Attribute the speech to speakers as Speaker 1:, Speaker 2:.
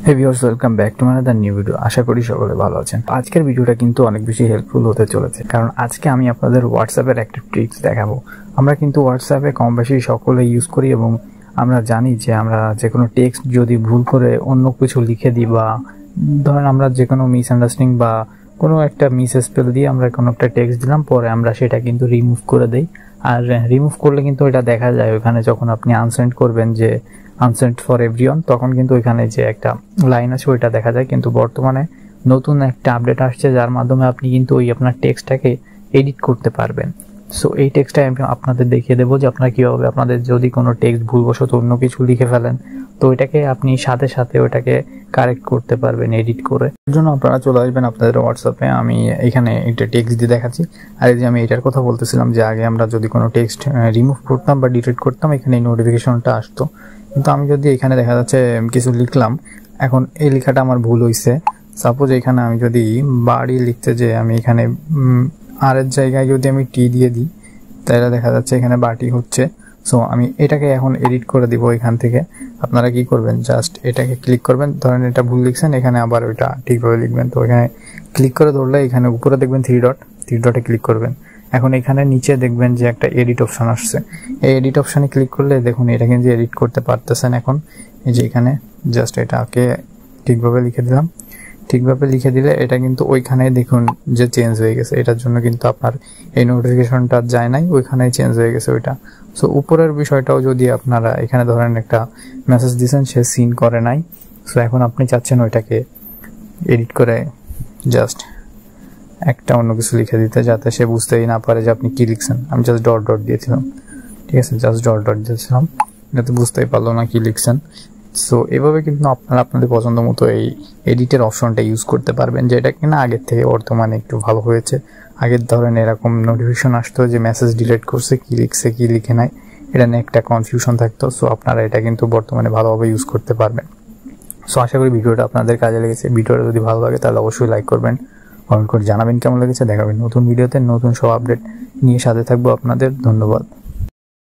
Speaker 1: Hey viewers, welcome back to another new video. আশা করি সকলে ভালো আছেন। আজকের ভিডিওটা কিন্তু অনেক বেশি হেল্পফুল হতে চলেছে, কারণ আজকে আমি আপনাদের হোয়াটসঅ্যাপের একটা ট্রিক্স দেখাবো। আমরা কিন্তু হোয়াটসঅ্যাপে কম বেশি সকলে ইউজ করি এবং আমরা জানি যে আমরা যে কোনো টেক্সট যদি ভুল করে অন্য কিছু লিখে দিই বা ধরেন আমরা যে কোনো মিসআন্ডারস্ট্যান্ডিং বা কোনো একটা মিস স্পেল দিয়ে আমরা কোনো একটা টেক্সট দিলাম, পরে আমরা সেটা কিন্তু রিমুভ করে দেই। আর রিমুভ করলে কিন্তু এটা দেখা যায় ওখানে যখন আপনি আনসেন্ড করবেন যে আনসেন্ড ফর এভরিওয়ান, তখন কিন্তু ওইখানে যে একটা লাইন আছে ওইটা দেখা যায়। কিন্তু বর্তমানে নতুন একটা আপডেট আসছে যার মাধ্যমে আপনি কিন্তু ওই আপনার টেক্সটটাকে এডিট করতে পারবেন। সো এই টেক্সটটা আমি আপনাদের দেখিয়ে দেবো যে আপনারা কীভাবে আপনাদের যদি কোনো টেক্সট ভুলবশত অন্য কিছু লিখে ফেলেন তো ওইটাকে আপনি সাথে সাথে ওইটাকে কারেক্ট করতে পারবেন এডিট করে। এর জন্য আপনারা চলে আসবেন আপনাদের হোয়াটসঅ্যাপে। আমি এখানে একটা টেক্সট দিয়ে দেখাচ্ছি। আর এই যে আমি এটার কথা বলতেছিলাম যে আগে আমরা যদি কোনো টেক্সট রিমুভ করতাম বা ডিলিট করতাম এখানে এই নোটিফিকেশনটা আসতো, কিন্তু আমি যদি এখানে দেখা যাচ্ছে কিছু লিখলাম, এখন এই লেখাটা আমার ভুল হয়েছে। সাপোজ এখানে আমি যদি বাড়ি লিখতে যে আমি এখানে আর এর জায়গায় যদি আমি টি দিয়ে দিই তাহলে দেখা যাচ্ছে এখানে বাটি হচ্ছে। সো আমি এটাকে এখন এডিট করে দিব এখান থেকে। আপনারা কি করবেন, জাস্ট এটাকে ক্লিক করবেন, ধরেন এটা ভুল লিখছেন, এখানে আবার ওইটা ঠিকভাবে লিখবেন। তো এখানে ক্লিক করে ধরলে এখানে উপরে দেখবেন থ্রি ডটে ক্লিক করবেন। এখন এখানে নিচে দেখবেন যে একটা এডিট অপশন আসছে, এই এডিট অপশানে ক্লিক করলে দেখুন এটা কিন্তু এডিট করতে পারতেছেন। এখন এই যে এখানে জাস্ট এটাকে ঠিকভাবে লিখে দিলাম। ঠিকভাবে লিখে দিলে এটা কিন্তু ওইখানে দেখুন যে চেঞ্জ হয়ে গেছে। এটার জন্য কিন্তু আপনার এই নোটিফিকেশনটা যায় নাই, ওইখানেই চেঞ্জ হয়ে গেছে ওইটা। সো উপরের বিষয়টাও যদি আপনারা এখানে ধরেন একটা মেসেজ দিয়েছেন সে সিন করে নাই, সো এখন আপনি চাচ্ছেন ওইটাকে এডিট করে জাস্ট একটা অন্য কিছু লিখে দিতে যাতে সে বুঝতেই না পারে যে আপনি কি লিখছেন। আমি জাস্ট ডট ডট দিয়েছিলাম, ঠিক আছে, জাস্ট ডট ডট দিয়েছিলাম, যাতে বুঝতেই পারলো না কি লিখছেন। সো এভাবে কিন্তু আপনারা আপনাদের পছন্দ মতো এই এডিটের অপশনটা ইউজ করতে পারবেন, যেটা কিনা আগের থেকে বর্তমানে একটু ভালো হয়েছে। আগের ধরেন এরকম নোটিফিকেশন আসতো যে মেসেজ ডিলিট করছে, কি লিখছে কি লিখে নাই, এটা নিয়ে একটা কনফিউশন থাকতো। সো আপনারা এটা কিন্তু বর্তমানে ভালোভাবে ইউজ করতে পারবেন। সো আশা করি ভিডিওটা আপনাদের কাজে লেগেছে। ভিডিওটা যদি ভালো লাগে তাহলে অবশ্যই লাইক করবেন, কমেন্ট করে জানাবেন কেমন লেগেছে। দেখাবেন নতুন ভিডিওতে, নতুন সব আপডেট নিয়ে সাথে থাকবো আপনাদের। ধন্যবাদ।